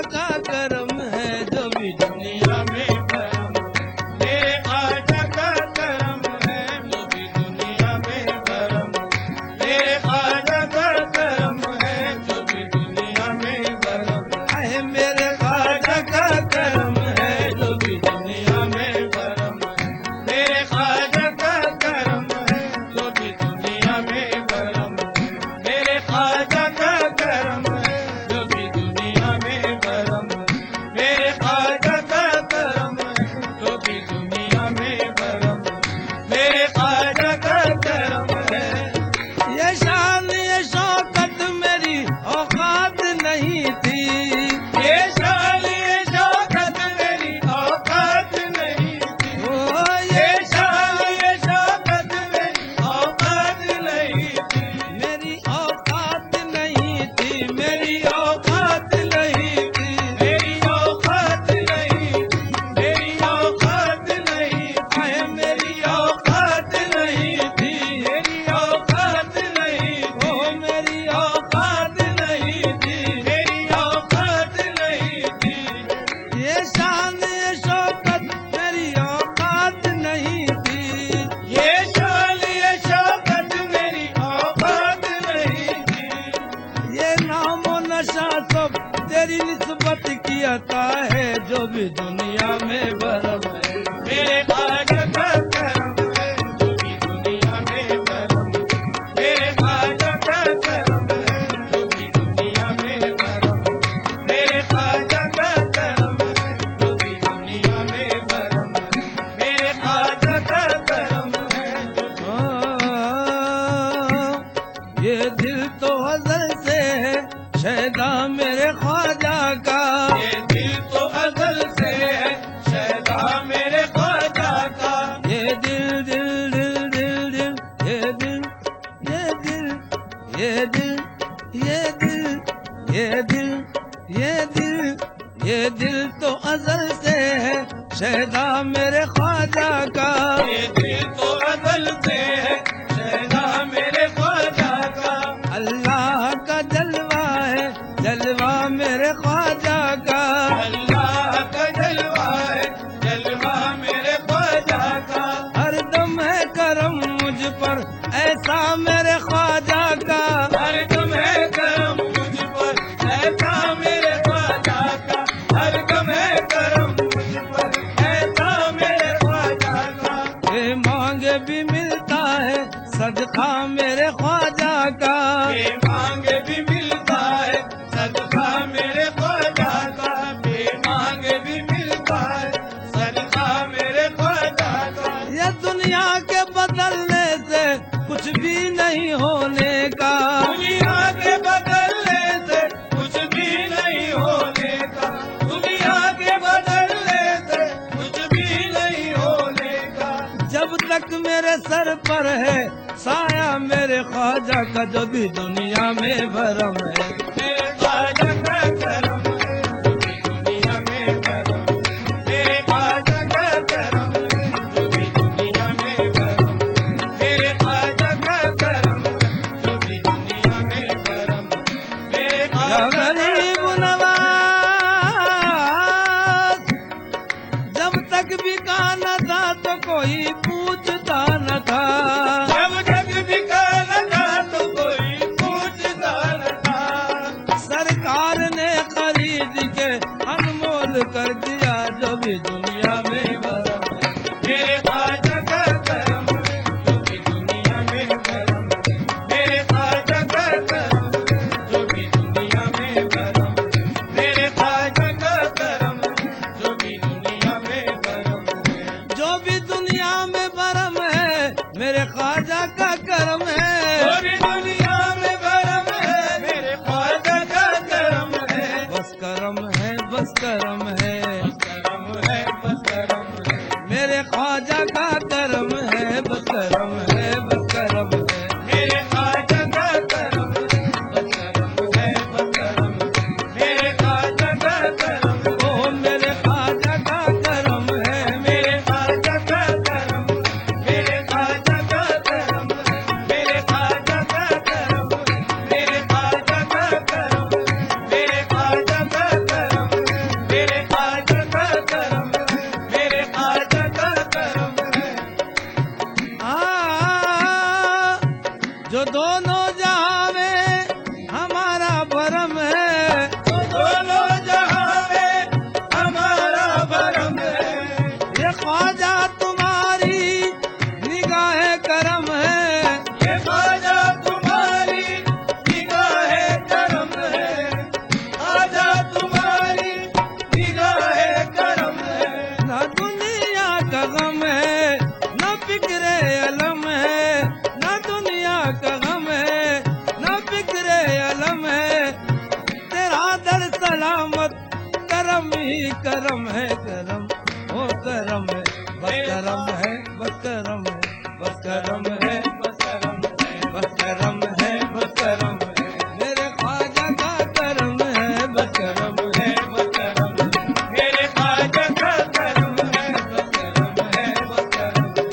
का करम है, जो भी दुनिया में भरम। मेरे ख्वाजा का करम है, जो भी दुनिया में भरम। मेरे ख्वाजा का करम है, जो भी दुनिया में भरम। है मेरे ख्वाजा का करम है, जो भी दुनिया में भरम। मेरे ख्वाजा का करम है, जो भी दुनिया में भरम। मेरे ख्वाजा का करम है, जो भी दुनिया में भरम। मेरे ख्वाजा का करम है, जो भी दुनिया में भरम। मेरे ख्वाजा का करम है। ये शान ये शौकत मेरी औकात नहीं थी। ये शान ये शौकत मेरी औकात नहीं थी। ओ ये शान ये शौकत मेरी औकात नहीं थी। मेरी औकात नहीं थी, मेरी औकात नहीं थी। मेरी औकात नहीं थी, मेरी औकात नहीं थी। मेरी औकात नहीं थी, मेरी औकात नहीं थी। ओ मेरी औकात नहीं थी, मेरी औकात नहीं थी। ये शान ये शौकत मेरी औकात नहीं थी। ये शान ये शौकत मेरी औकात नहीं थी। ये नामो नशा सब तेरी निस्बत की अता है, जो भी दुनिया में भरम है। मेरे ख्वाजा का करम है, जो भी दुनिया में भरम। मेरे ख्वाजा का करम है, जो भी दुनिया में भरम। मेरे ख्वाजा का करम है, जो भी दुनिया में भरम। मेरे ख्वाजा का करम है, ये दिल तो अज़ल से है शहदा मेरे ख्वाजा का। ये दिल तो अज़ल से है शहदा मेरे ख्वाजा का। ये दिल दिल दिल दिल दिल, ये दिल ये दिल ये दिल ये दिल ये दिल ये दिल ये दिल तो अज़ल से है शहदा मेरे ख्वाजा का। ये दिल तो अज़ल से है शहदा मेरे ख्वाजा का। अल्लाह का जलवा है, जलवा मेरे ख्वाजा का। अल्लाह का जलवा है, जलवा मेरे ख्वाजा का। हर दम है करम मुझ पर ऐसा मेरे ख्वाजा का। हर दम है करम मुझ पर ऐसा मेरे ख्वाजा का। हर दम है करम मुझ पर ऐसा मेरे ख्वाजा का। ये मांगे भी मिलता है सदका मेरे ख्वाजा का। ये मांगे भी मिलता है सदका मेरे ख्वाजा का। ये मांगे भी मिलता है सदका मेरे ख्वाजा का। ये दुनिया के बदलने से कुछ भी नहीं होने का। दुनिया के बदलने से कुछ भी नहीं होने का। दुनिया के बदलने से कुछ भी नहीं होने का। जब तक मेरे सर पर है साया मेरे ख्वाजा का, जो भी दुनिया में भरम है। मेरे ख्वाजा का करम है, जो भी दुनिया में भरम। मेरे ख्वाजा का करम है, जो भी दुनिया में भरम। मेरे ख्वाजा का करम है, जो भी दुनिया में भरम। मेरे गरीब नवाज जब तक बिका न था तो कोई पूछता न था। जब तक बिका न था तो कोई पूछता न था। सरकार ने खरीद के अनमोल कर दिया, जो भी दुनिया में भरम है। मेरे ख्वाजा का करम है, जो भी दुनिया में भरम। मेरे ख्वाजा का करम है, जो भी दुनिया में भरम। मेरे ख्वाजा का करम है, जो भी दुनिया में भरम। जो भी दुनिया में भरम है मेरे ख्वाजा का करम है। जो भी दुनिया में भरम है मेरे ख्वाजा का करम है। बस करम है, बस करम है, बस करम है, बस करम है। मेरे ख्वाजा का करम है, बस करम है, बस करम है। मेरे ख्वाजा का करम है, बस करम है, बस करम है। मेरे ख्वाजा का करम है, ओ मेरे ख्वाजा का करम है। मेरे ख्वाजा का करम है, मेरे ख्वाजा का करम है। मेरे ख्वाजा का करम है, मेरे ख्वाजा का करम है। मेरे ख्वाजा का करम है, करम ही करम है करम, ओ करम है बस करम है बस करम है बस करम है बस करम है, बस करम है बस करम है, मेरे ख्वाजा का करम है बस करम है बस करम है, मेरे ख्वाजा का करम है, बस करम है, बस करम है,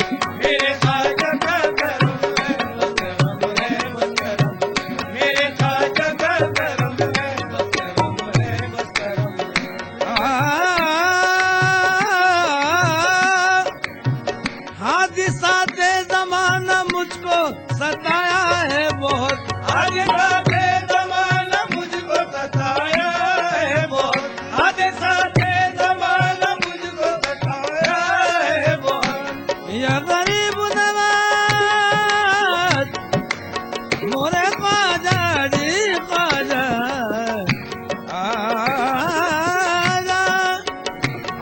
मेरे ख्वाजा का करम है, बस करम है, बस करम है, मेरे ख्वाजा का करम है, बस करम है, बस करम है। हादिसाते ज़माना मुझको सताया है बहुत, आज साथे ज़माना मुझको सताया है बहुत, आज साथे ज़माना मुझको सताया है बहुत। या गरीब नवाज मोरे ख्वाजा जी ख्वाजा आजा,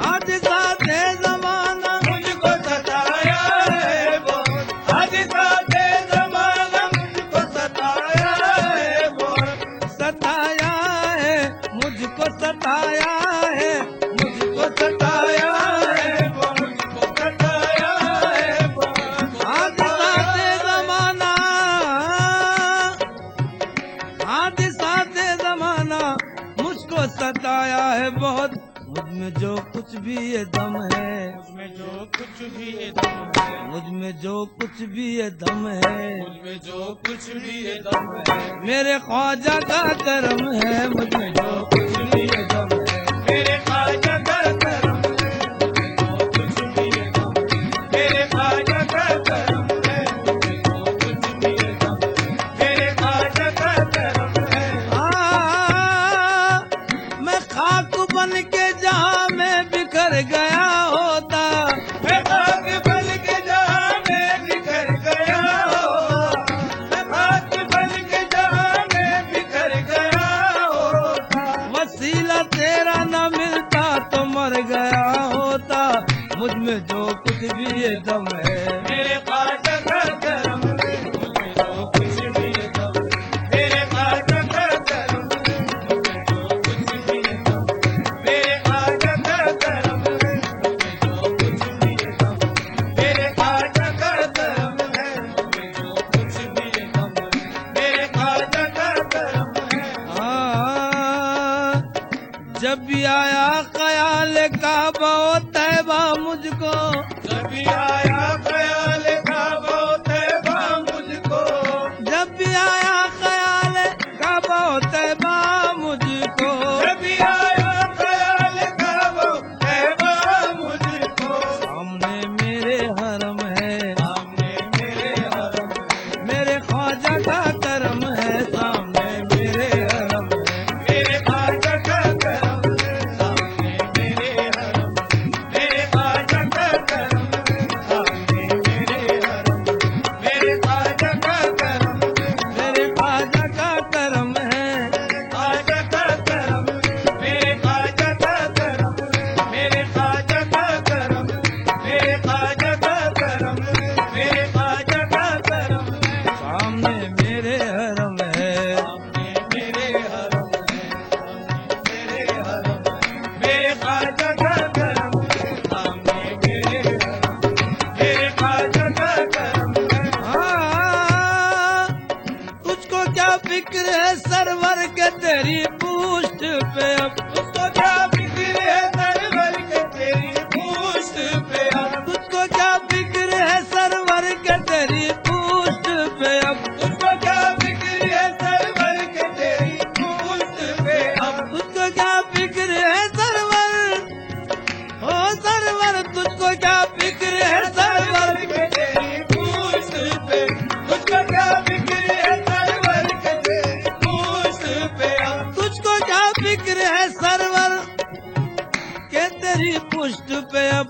हादिसाते ज़माना मुझको सताया है बहुत, आज साथे ज़माना मुझको सताया है बहुत। सताया है मुझको सताया है मुझको सताया है मुझको सताया है बहुत। हादिसाते ज़माना हादिसाते ज़माना मुझको सताया है बहुत, मुझ में जो कुछ भी ये दम है, मुझमें जो कुछ भी ये दम है, मुझ में जो कुछ भी ये दम है, मुझमें जो कुछ भी ये दम है, मेरे ख्वाजा का करम है, मुझ में जो कुछ भी ये दम है, मेरे ख्वाजा का करम है, मुझमें जो कुछ भी ये दम है, मेरे ख्वाजा का करम है, मुझमें जो कुछ भी ये दम है, मेरे ख्वाजा का करम है। मैं खाक बन के जहाँ मैं बिखर गया होता, मैं खाक बन के जहाँ मैं बिखर गया होता, मैं खाक बन के जहाँ मैं बिखर गया होता, वसीला तेरा न मिलता तो मर गया होता, मुझ में जो कुछ भी ये दम है, मेरे ख्वाजा का करम है, मुझमें जो कुछ भी ये दम है, मेरे ख्वाजा का करम है, मुझमें जो कुछ भी ये दम है, मेरे ख्वाजा का करम है, मुझमें जो कुछ भी ये दम है, मेरे ख्वाजा का करम है, मुझमें जो कुछ भी ये दम है, मेरे ख्वाजा का करम है। जब भी आया ख्याल काबा तैबा मुझको, जब भी आया ख्याल काबा तैबा मुझको, जब भी आया ख्याल काबा तैबा मुझको, जब भी आया ख्याल काबा तैबा मुझको, सामने मेरे हरम है, सामने मेरे हरम है, मेरे ख्वाजा का करम है, सामने मेरे हरम है, मेरे ख्वाजा का करम है, सामने मेरे हरम है, मेरे ख्वाजा का करम है, सामने मेरे हरम है, मेरे ख्वाजा का करम है, मेरे ख्वाजा का करम है, ख्वाजा का करम है, मेरे ख्वाजा का करम है, मेरे ख्वाजा का करम है, मेरे ख्वाजा का करम है, मेरे ख्वाजा का करम है, सामने मेरे हरम है, सामने मेरे हरम है, सामने मेरे हरम है, मेरे ख्वाजा का करम है, सामने मेरे हरम है, मेरे ख्वाजा का करम है। तुझको क्या फिक्र है सरवर के तेरी पुष्ट पे अब, उसको क्या फिक्र है सरवर के तेरी पुष्ट पे अब, तुझको क्या फिक्र है सरवर के तेरी पुष्ट पे अब, उसको क्या फिक्र है सरवर के तेरी पुष्ट पे अब, तुझको क्या फिक्र है सरवर, ओ सरवर तुझको क्या फिक्र है सरवर, के तेरी पुष्ट पे, उसको क्या फिक्र है सरवर के तेरी पुष्ट पे अब, तुझको क्या फिक्र है सरवर के तेरी पुष्ट पे अब,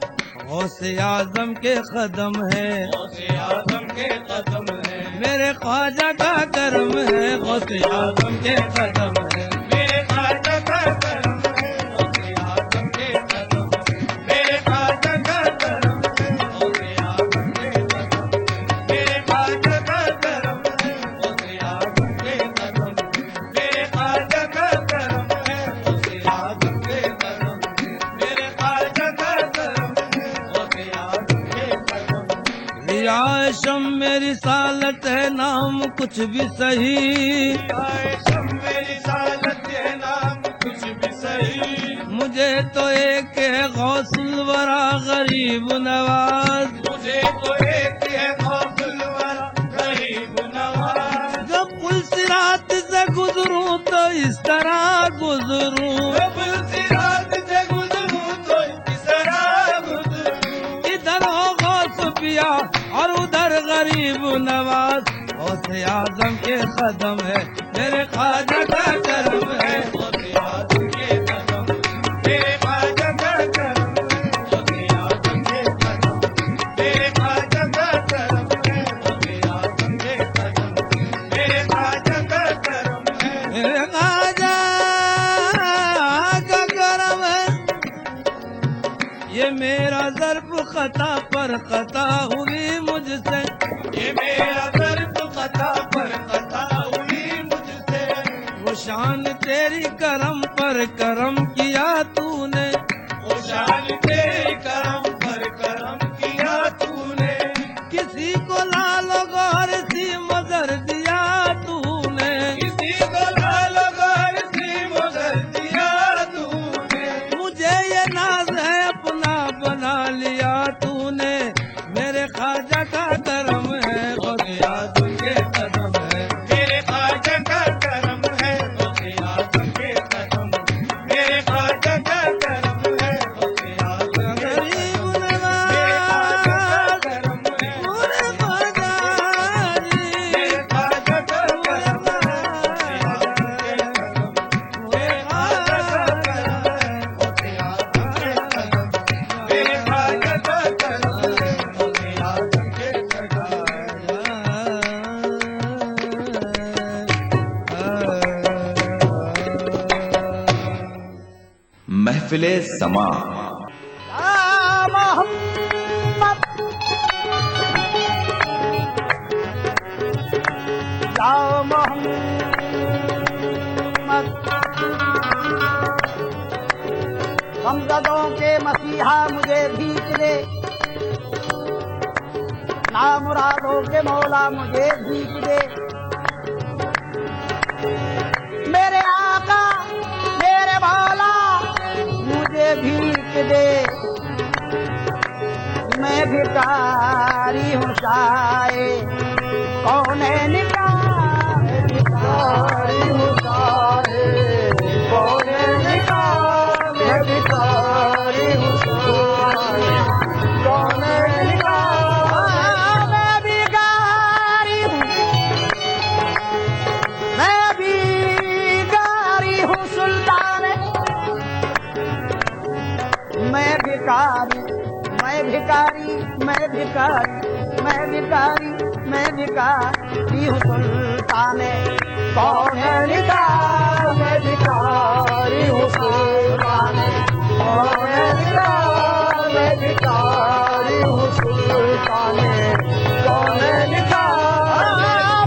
गौसे आजम के कदम है, गौसे आजम के कदम है, मेरे ख्वाजा का करम है, गौसे आजम के कदम है, मेरे ख्वाजा का करम है, गौसे आजम के कदम है, मेरे ख्वाजा का करम है, गौसे आजम के कदम है, मेरे ख्वाजा का करम है, गौसे आजम के कदम है, मेरे ख्वाजा का करम है, गौसे आजम के कदम शम मेरी सालत है नाम कुछ भी सही, आयशम मेरी सालत है नाम कुछ भी सही, मुझे तो एक है गौसुल वरा गरीब नवाज, मुझे तो एक है गौसुल वरा गरीब नवाज, जब पुल सिरात से गुजरूं तो इस तरह गुजरूं, जब सिरात से गुजरूं तो इस तरह गुजरूं, इधर हो गौस पिया और उधर गरीब नवाज, गौसे आजम के कदम है मेरे ख्वाजा का करम है, गौसे आजम के कदम मेरे ख्वाजा का करम है, गौसे आजम के कदम मेरे ख्वाजा का करम है, गौसे आजम के कदम मेरे ख्वाजा का करम है, मेरे ख्वाजा का करम है। ये मेरा ज़र्फ खता पर खता हुई मुझसे, ये मेरा दर्द खता पर खता हुई मुझसे, वो शान तेरी करम पर करम किया तूने, वो शान तेरे करम पर करम किया तूने, किसी को लालो गौर सी मदर दिया तूने, किसी को लाल गौर सी मगर दिया तूने, मुझे ये नाज है अपना बना लिया तूने, मेरे ख्वाजा का करम है गौसे आजम के कदम है, मेरे ख्वाजा का करम है, गौसे आजम के कदम मेरे ख्वाजा का करम है, गौसे आजम के गरीब कदम मेरे ख्वाजा का नवाज करम है, पूरे बाजारी, मेरे ख्वाजा का करम है, गौसे आजम के कदम मेरे ख्वाजा का करम है, गौसे आजम के कदम मेरे ख्वाजा का करम है, गौसे आजम के कदम महफिले समा गमज़दों के मसीहा मुझे भीख दे, ना मुरादों के मौला मुझे भीख दे, मेरे आका मेरे मौला मुझे भीख दे, मैं भिखारी हूँ साए कौन है निकाय, भिखारी हूँ साए कौन है निकाय, मैं भिखारी हूँ साए कौन है निकाय, मैं भिखारी हूँ, मैं भिखारी हूँ सुल्तान, मैं भिखारी मैं भिखारी मैं भिखारी मैं भिखारी मैं भिखारी हूँ सुल्तान, कौन है निकाय, मैं भिखारी हूँ सुल्तान, कौन है निकाय, मैं भिखारी हूँ सुल्तान, कौन है निकाय,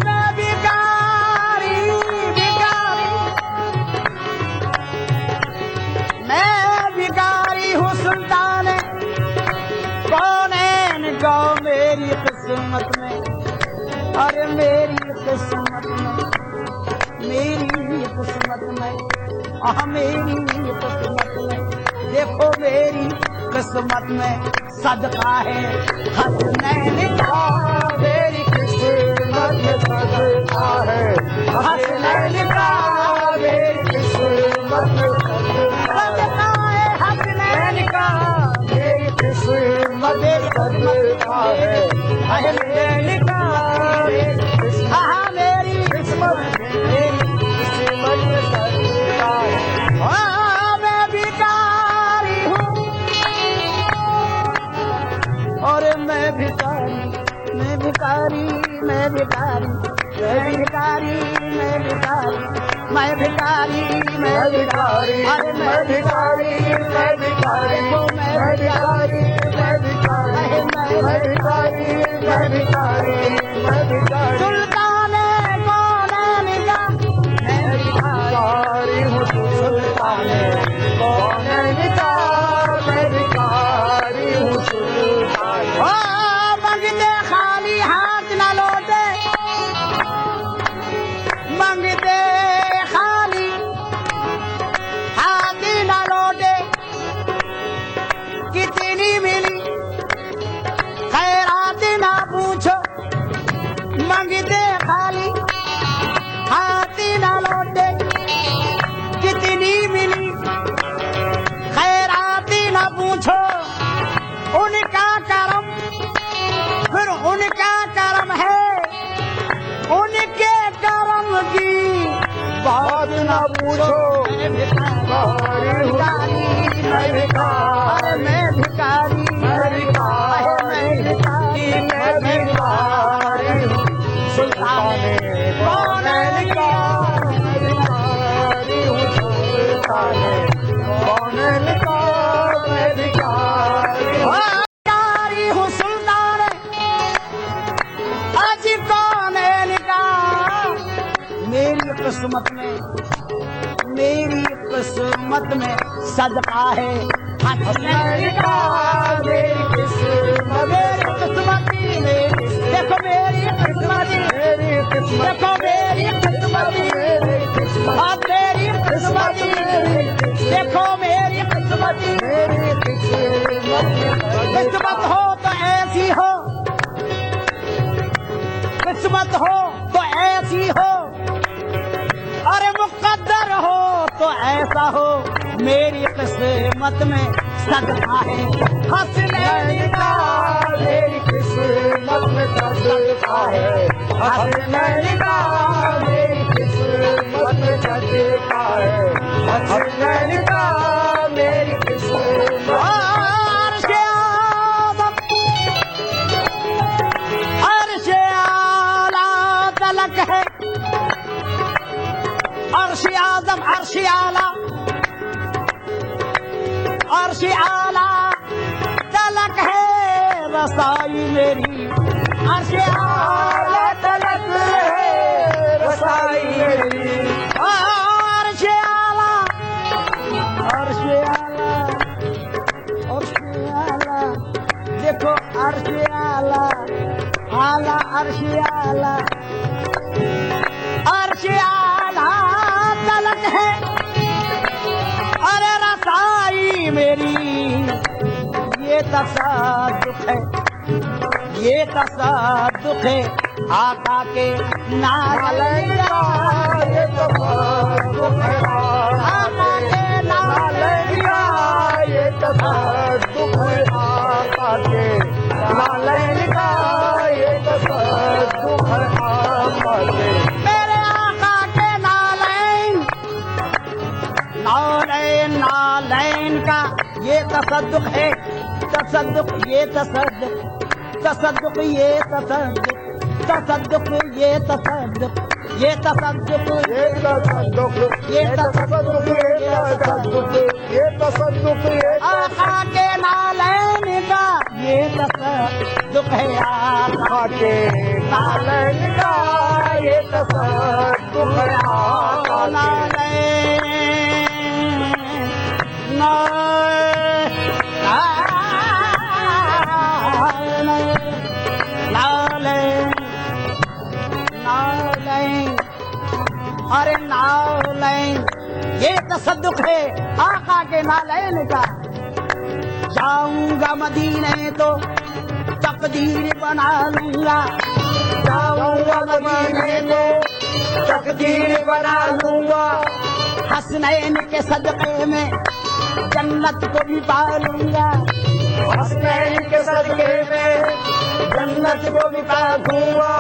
मैं भिखारी भिखारी मैं भिखारी हूँ सुल्तान, कौन है निकाय मेरी किस्मत में, अरे मेरी किस्मत में, मेरी किस्मत में, मेरी किस्मत में, देखो मेरी किस्मत में सदका है हसनैन का, मेरी किस्मत में सदका है हसनैन का, मेरी किस्मत में सदका है हसनैन का, मेरी किस्मत में सदका है हसनैन का, हाँ मेरी किस्मत में सदका है, हाँ मैं भिखारी हूँ, और मैं भिखारी मैं भिखारी मैं भिखारी मैं भिखारी मैं भिखारी मैं भिखारी मैं भिखारी अरे मैं भिखारी मैं भिखारी मैं भिखारी मैं भिखारी मैं भिखारी मैं भिखारी मैं भिखारी सुल्तान कौन निगा मैं भिखारी हूँ सुल्तान कौन निगा मैं भिखारी हूँ सुल्तान ओ मंगते खाली हाथ न पूछो मैं भिखारी हूँ मैं भिखारी मैं भिखारी मैं भिखारी हूँ सुल्ताने कौनैन का मैं भिखारी हूँ सुल्ताने कौनैन का मैं भिखारी हूँ सुल्ताने आज कौनैन का मेरी किस्मत में सदका है हसनैन का मेरी किस्मत देखो मेरी किस्मत देखो मेरी किस्मत अब मेरी किस्मत देखो मेरी किस्मत किस्मत हो तो ऐसी हो किस्मत हो तो ऐसी हो अरे मुकद्दर हो तो ऐसा हो मेरी किस्मत में सदका है हसनैन का मेरी किस्मत में सदका है हसनैन का मेरी किस्मत में सदका है हसनैन का मेरी किस्मत अर्श आला तलक है अर्श आज़म अर्श आला तलक है रसाई मेरी अर्श आला तलक है रसाई मेरी अर्श आला देखो अर्श आला अर्श आला तलक है अरे रसाई मेरी ये तसद्दुक़ है आका के नालैन का ये तसद्दुक़ है आका के नालैन का ये तसद्दुक़ है आका के नालैन का ये तसद्दुक़ है आका के मेरे आका के नालैन का ये तसद्दुक़ है तसद्दुक़ ये तसद्दुक़ ये तसद्दुक़ ये तसद्दुक़ ये तसद्दुक़ ये तसद्दुक़ ये तसद्दुक़ ये तसद्दुक़ ये तसद्दुक़ ये आका के नालैन का ये तसद्दुक़ है आका के नालैन का ये तसद्दुक़ है आका नालैन अरे नालैन ये तसद्दुक़ है आका के नालैन का जाऊंगा मदीने तो तकदीर बना लूंगा जाऊंगा मदीने तो तकदीर बना लूंगा हसनैन के सदक़े में जन्नत को भी पा लूंगा हसनैन के सदक़े में जन्नत को भी पा लूंगा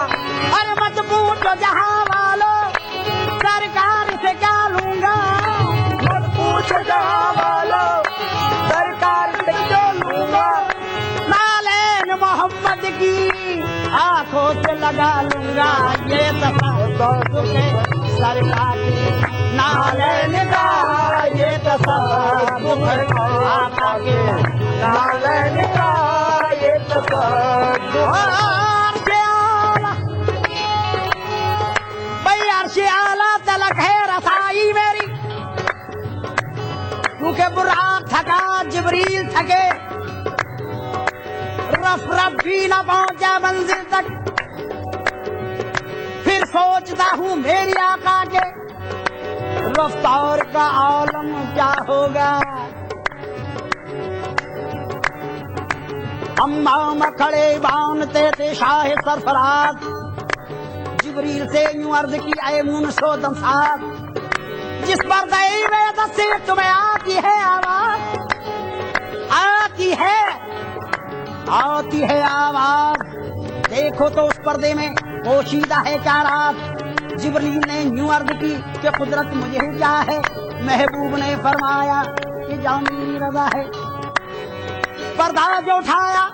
अरे मत पूछो जहां वालों सरकार से क्या लूंगा मत पूछो जहां वालों सरकार से क्या लूंगा नालैन मोहम्मद की आंखों से लगा लूंगा ये तसद्दुक़ है सरकार की नालैन का ये तसद्दुक़ है आका के नालैन का ये तसद्दुक़ अर्श आला तलक है रसाई मेरी क्योंकि बुराक थका जिब्रील थके रफ भी न पहुंचा मंजिल तक फिर सोचता हूँ मेरी आका के रफ्तार का आलम क्या होगा अम्मा खड़े बांधते थे शाह सरफराज जिब्रील से यूं अर्ज की आए मुनशो दमसाद जिस पर दैवेद से तुम्हें आती है आवाज आती है आवाज देखो तो उस पर्दे में पोशीदा है क्या रात जिब्रील ने यूं अर्ज की कि कुदरत मुझे क्या है। महबूब ने फरमाया कि जाओ मेरी रजा है। पर्दा जो उठाया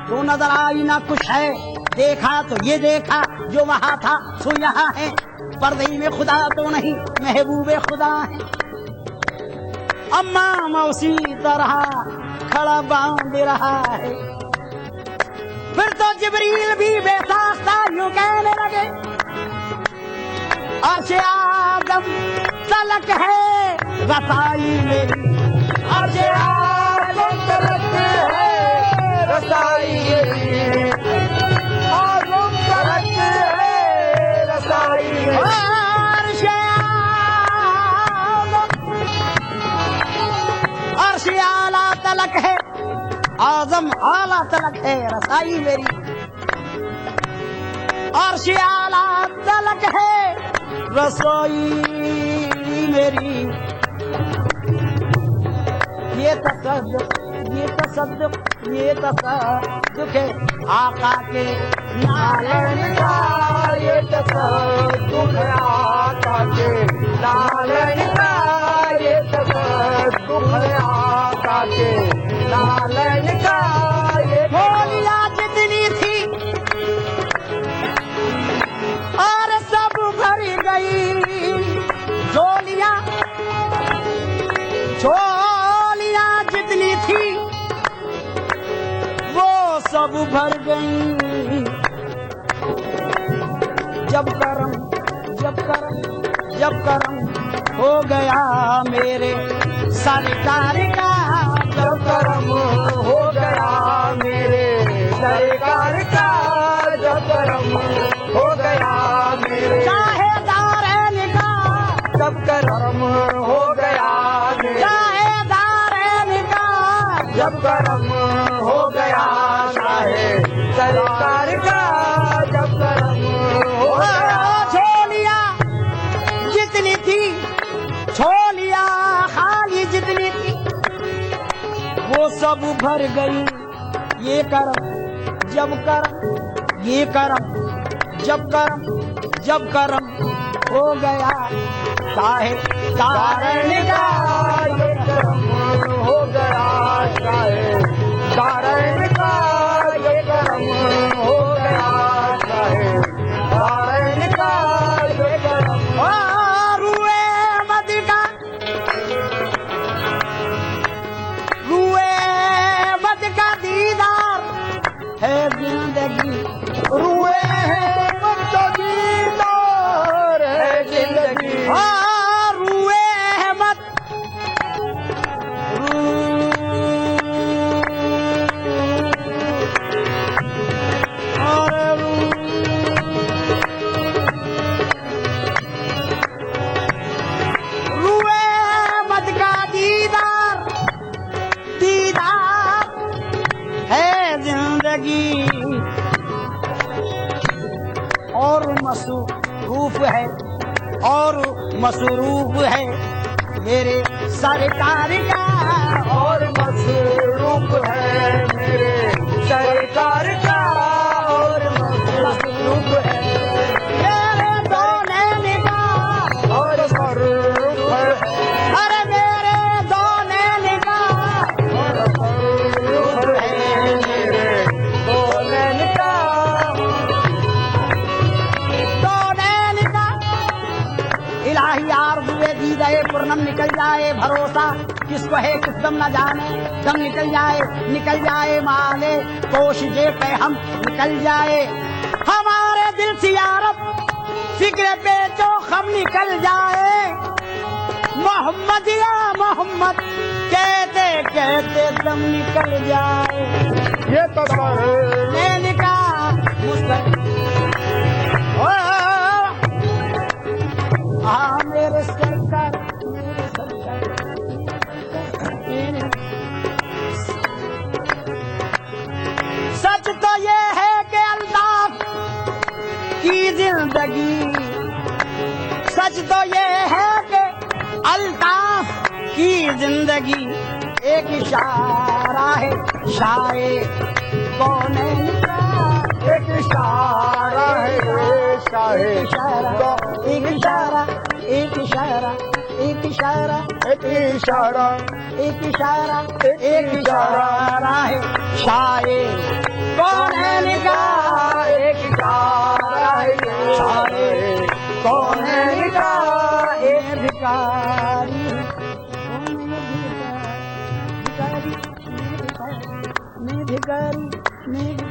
तो नजर आई ना कुछ है, देखा तो ये देखा जो वहाँ था सो यहाँ है। पर्दे में खुदा तो नहीं महबूबे खुदा है। अम्मा मौसी तरह खड़ा बांध रहा है। फिर तो जिब्रील भी बेसाख्ता यूं कहने लगे, अर्श आदम तलक है रसाई मेरी, अर्श आदम तलक है रसाई मेरी, आदम तलक है रसाई मेरी, अर्श आला तलक है, आजम आला तलक है रसाई मेरी, अर्श आला तलक है रसोई मेरी। ये तसद्दुक़ है आका के नालन का, ये तसद्दुक़ है आका के नालन का, ये तसद्दुक़ है आका के नालन का। झोलियाँ जितनी थी और सब भर गई, झोलियाँ जितनी थी वो सब भर गई। जब करम हो गया मेरे सरकार का, जब करम हो गया मेरे सरकार का, जब करम हो गया मेरे चाहेदार का, जब करम हो गया मेरे चाहेदार का, जब करम हो गया चाहे सरकार का, जब करम हो गया। झोलियाँ जितनी थी, झोलियाँ खाली जितनी थी वो सब भर गई। ये करम जब करम, ये करम जब करम हो गया चाहे कारण का, ये करम हो गया चाहे कारण का, ये करम हो गया चाहे कारण का, ये करम। रूए मद का दीदार है जिंदगी, रूए मद का दीदार है जिंदगी, रूए मद का दीदार है जिंदगी और मसरूफ है मेरे सरकार का, और मसरूफ है मेरे सरकार का, और मसरूफ है मेरे दो नैन का, और मसरूफ है अरे मेरे दो नैन का, और मसरूफ है मेरे दो नैन का, दो नैन का। इलाही आरज़ुए दी गए पूर्णम निकल जाए भरोसा किसको है किस दम न जाने, दम निकल जाए माले कोशिशे पे हम निकल जाए, हमारे दिल से यारब फिक्र पे जो हम निकल जाए। मोहम्मद या मोहम्मद कहते कहते दम निकल जाए। ये तो मैंने कहा मेरे सरकार सच तो ये है कि अल्ताफ की जिंदगी, सच तो ये है कि अल्ताफ की जिंदगी एक इशारा है शाये कौनैन का, एक इशारा है ये शाहे इशारा एक इशारा एक इशारा एक इशारा एक इशारा एक इशारा एक इशारा है शायर कौन है निगाह एक इशारा है ये शायर कौन है निगाह एक भिखारी कौन है ये भिखारी मैं भिखारी मैं